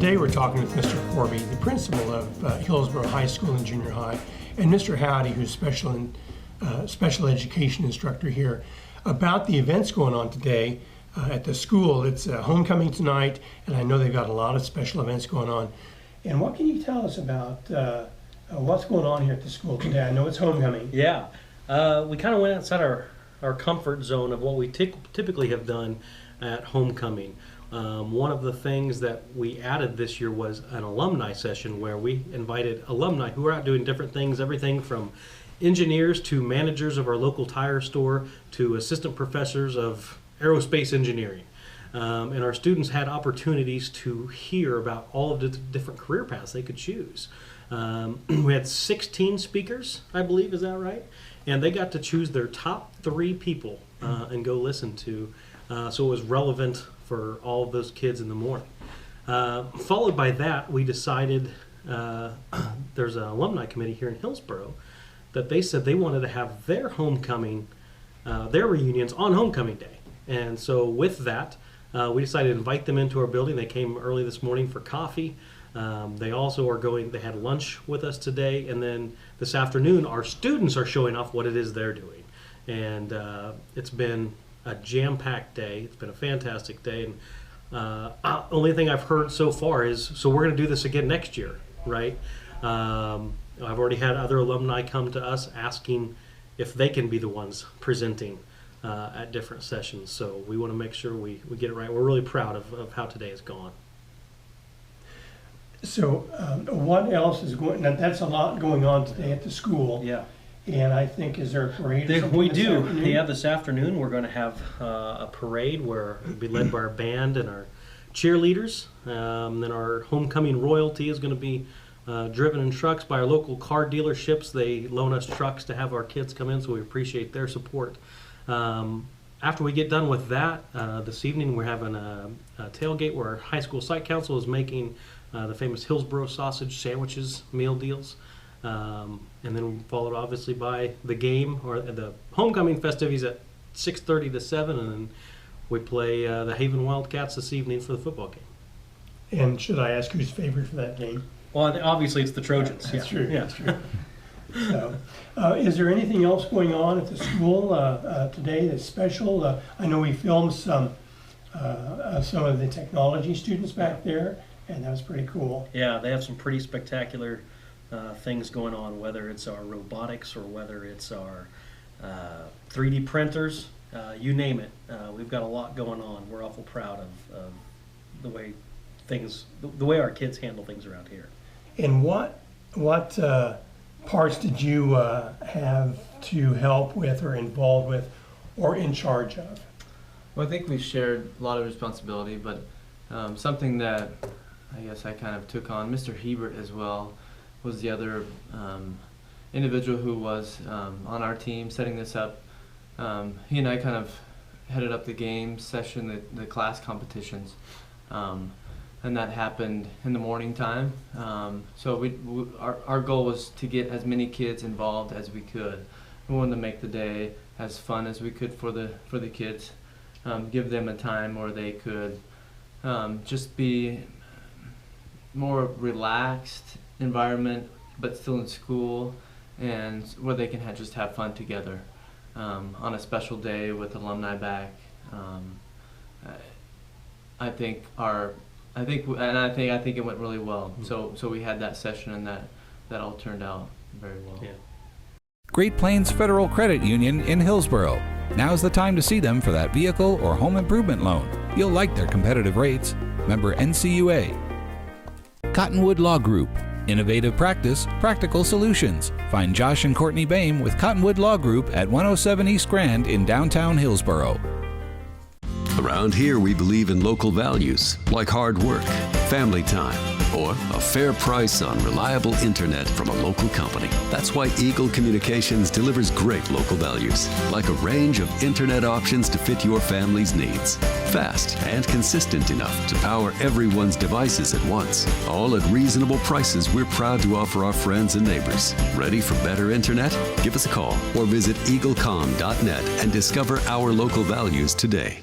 Today we're talking with Mr. Corby, the principal of Hillsborough High School and Junior High, and Mr. Howdy, who's special education instructor here, about the events going on today at the school. It's homecoming tonight, and I know they've got a lot of special events going on. And what can you tell us about what's going on here at the school today? I know it's homecoming. Yeah, we kind of went outside our comfort zone of what we typically have done at homecoming. One of the things that we added this year was an alumni session where we invited alumni who are out doing different things, everything from engineers to managers of our local tire store to assistant professors of aerospace engineering. And our students had opportunities to hear about all of the different career paths they could choose. We had 16 speakers, I believe, is that right? And they got to choose their top 3 people and go listen to. So it was relevant for all of those kids in the morning. Followed by that, we decided there's an alumni committee here in Hillsborough that they said they wanted to have their homecoming, their reunions on homecoming day. And so with that, we decided to invite them into our building. They came early this morning for coffee. They also are they had lunch with us today. And then this afternoon, our students are showing off what it is they're doing. And it's been a jam-packed day. It's been a fantastic day. And only thing I've heard so far is, so we're going to do this again next year, right? I've already had other alumni come to us asking if they can be the ones presenting at different sessions. So we want to make sure we get it right. We're really proud of how today has gone. So what else is going on? Now, that's a lot going on today at the school. Yeah. And I think, is there a parade or something We this do. afternoon? Yeah, this afternoon we're going to have a parade where it'll be led by our band and our cheerleaders. Then our homecoming royalty is going to be driven in trucks by our local car dealerships. They loan us trucks to have our kids come in, so we appreciate their support. After we get done with that, this evening we're having a tailgate where our high school site council is making the famous Hillsborough sausage sandwiches meal deals. And then followed obviously by the game or the homecoming festivities at 6:30 to 7, and then we play the Haven Wildcats this evening for the football game. And should I ask who's favored for that game? Well, obviously it's the Trojans. That's yeah. true. Yeah. That's true. So, is there anything else going on at the school today that's special? I know we filmed some of the technology students back there, and that was pretty cool. Yeah, they have some pretty spectacular things going on, whether it's our robotics or whether it's our 3D printers, you name it. We've got a lot going on. We're awful proud of the way the way our kids handle things around here. And what parts did you have to help with or involved with or in charge of? Well, I think we shared a lot of responsibility, but something that I guess I kind of took on, Mr. Hebert as well, was the other individual who was on our team setting this up. He and I kind of headed up the game session, the class competitions, and that happened in the morning time. So our goal was to get as many kids involved as we could. We wanted to make the day as fun as we could for the kids, give them a time where they could just be more relaxed environment, but still in school, and where they can just have fun together on a special day with alumni back. I think it went really well. So we had that session, and that all turned out very well. Yeah. Great Plains Federal Credit Union in Hillsborough. Now's the time to see them for that vehicle or home improvement loan. You'll like their competitive rates. Member NCUA. Cottonwood Law Group. Innovative practice, practical solutions. Find Josh and Courtney Boehm with Cottonwood Law Group at 107 East Grand in downtown Hillsborough. Around here, we believe in local values like hard work, family time, or a fair price on reliable internet from a local company. That's why Eagle Communications delivers great local values, like a range of internet options to fit your family's needs. Fast and consistent enough to power everyone's devices at once. All at reasonable prices we're proud to offer our friends and neighbors. Ready for better internet? Give us a call or visit eaglecom.net and discover our local values today.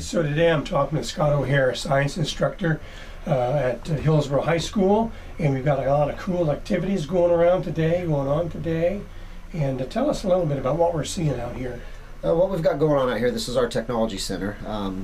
So today I'm talking to Scott O'Hare, science instructor at Hillsborough High School, and we've got a lot of cool activities going on today. And tell us a little bit about what we're seeing out here. What we've got going on out here, this is our technology center.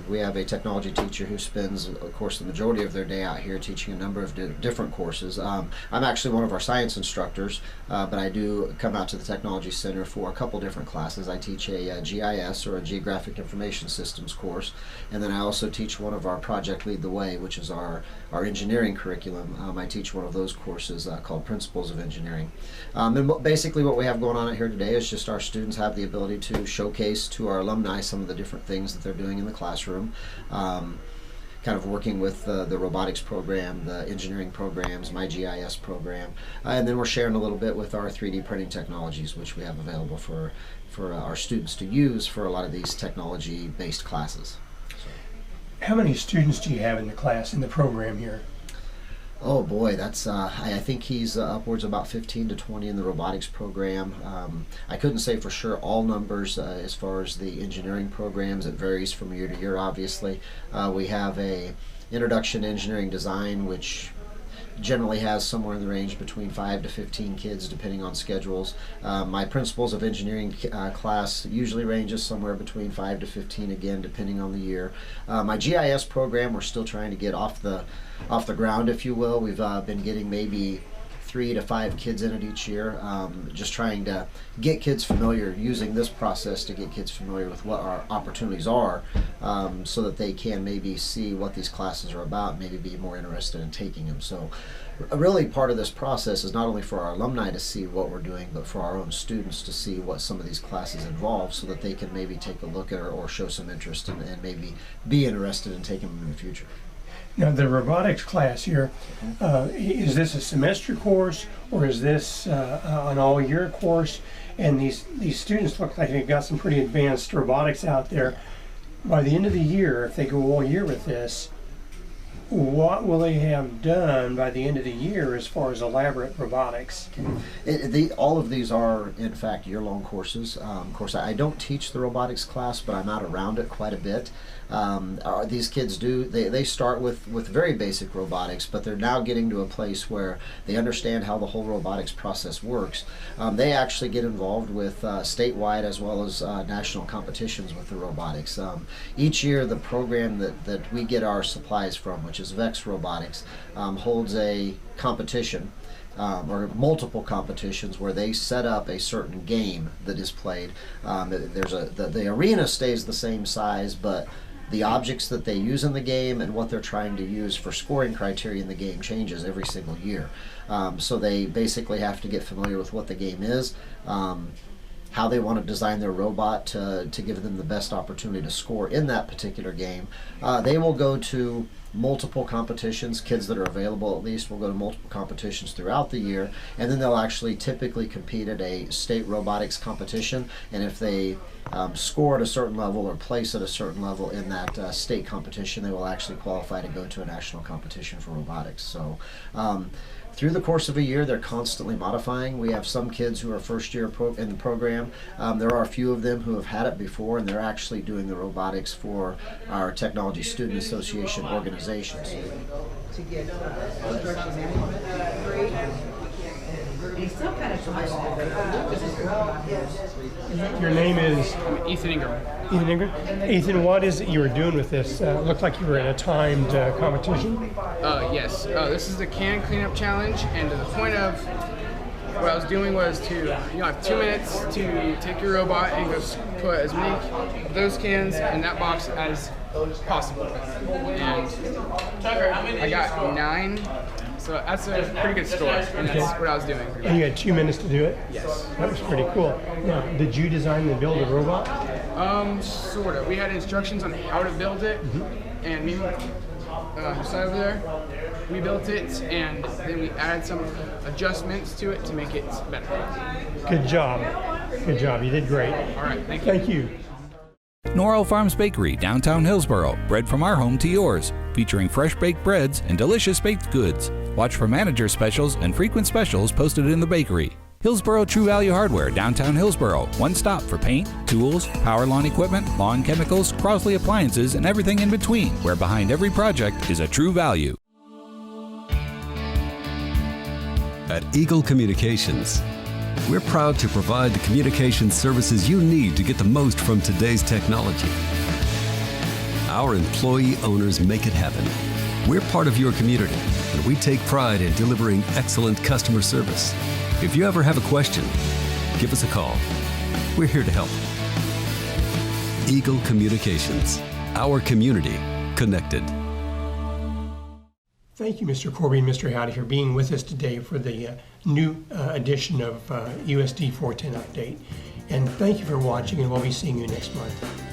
We have a technology teacher who spends, of course, the majority of their day out here teaching a number of different courses. I'm actually one of our science instructors, but I do come out to the technology center for a couple different classes. I teach a GIS, or a Geographic Information Systems course, and then I also teach one of our Project Lead the Way, which is our engineering curriculum. I teach one of those courses called Principles of Engineering. And basically what we have going on out here today is just our students have the ability to showcase to our alumni some of the different things that they're doing in the classroom, kind of working with the robotics program, the engineering programs, my GIS program, and then we're sharing a little bit with our 3D printing technologies, which we have available for our students to use for a lot of these technology-based classes. How many students do you have in the class, in the program here? Oh boy, that's I think he's upwards of about 15 to 20 in the robotics program. I couldn't say for sure all numbers as far as the engineering programs. It varies from year to year, obviously. We have a introduction to engineering design, which generally has somewhere in the range between 5 to 15 kids depending on schedules. My Principles of Engineering class usually ranges somewhere between 5 to 15, again depending on the year. My GIS program, we're still trying to get off the ground, if you will. We've been getting maybe 3 to 5 kids in it each year, just trying to get kids familiar, using this process to get kids familiar with what our opportunities are, so that they can maybe see what these classes are about, maybe be more interested in taking them. So really part of this process is not only for our alumni to see what we're doing, but for our own students to see what some of these classes involve, so that they can maybe take a look at or show some interest and maybe be interested in taking them in the future. Now, the robotics class here, is this a semester course, or is this an all-year course? And these students look like they've got some pretty advanced robotics out there. By the end of the year, if they go all year with this, what will they have done by the end of the year as far as elaborate robotics? All of these are, in fact, year-long courses. Of course, I don't teach the robotics class, but I'm out around it quite a bit. These kids they start with very basic robotics, but they're now getting to a place where they understand how the whole robotics process works. They actually get involved with statewide as well as national competitions with the robotics. Each year, the program that we get our supplies from, which is Vex Robotics, holds a competition, or multiple competitions, where they set up a certain game that is played. The arena stays the same size, but the objects that they use in the game and what they're trying to use for scoring criteria in the game changes every single year. So they basically have to get familiar with what the game is, how they want to design their robot to give them the best opportunity to score in that particular game. They will go to multiple competitions. Kids that are available, at least, will go to multiple competitions throughout the year, and then they'll actually typically compete at a state robotics competition, and if they score at a certain level or place at a certain level in that state competition, they will actually qualify to go to a national competition for robotics. So through the course of a year, they're constantly modifying. We have some kids who are first year in the program. There are a few of them who have had it before, and they're actually doing the robotics for our Technology Student Association organizations. To get construction management. He's still kind of Your name is? Ethan Ingram. Ethan Ingram? Ethan, what is it you were doing with this? Looked like you were in a timed competition. Yes. This is the can cleanup challenge, and the point of what I was doing was to, have 2 minutes to take your robot and go put as many of those cans in that box as possible. And I got 9. So that's a pretty good score, and that's what I was doing. And you had 2 minutes to do it? Yes. That was pretty cool. Now, did you design and build a robot? Sort of. We had instructions on how to build it, and me, side over there, we built it, and then we added some adjustments to it to make it better. Good job. Good job. You did great. All right, thank you. Thank you. Norrell Farms Bakery, downtown Hillsborough. Bread from our home to yours. Featuring fresh baked breads and delicious baked goods. Watch for manager specials and frequent specials posted in the bakery. Hillsboro True Value Hardware, downtown Hillsboro. One stop for paint, tools, power lawn equipment, lawn chemicals, Crosley appliances, and everything in between, where behind every project is a true value. At Eagle Communications, we're proud to provide the communications services you need to get the most from today's technology. Our employee owners make it happen. We're part of your community, and we take pride in delivering excellent customer service. If you ever have a question, give us a call. We're here to help. Eagle Communications, our community connected. Thank you, Mr. Corby and Mr. Howdy, for being with us today for the new edition of USD 410 update. And thank you for watching, and we'll be seeing you next month.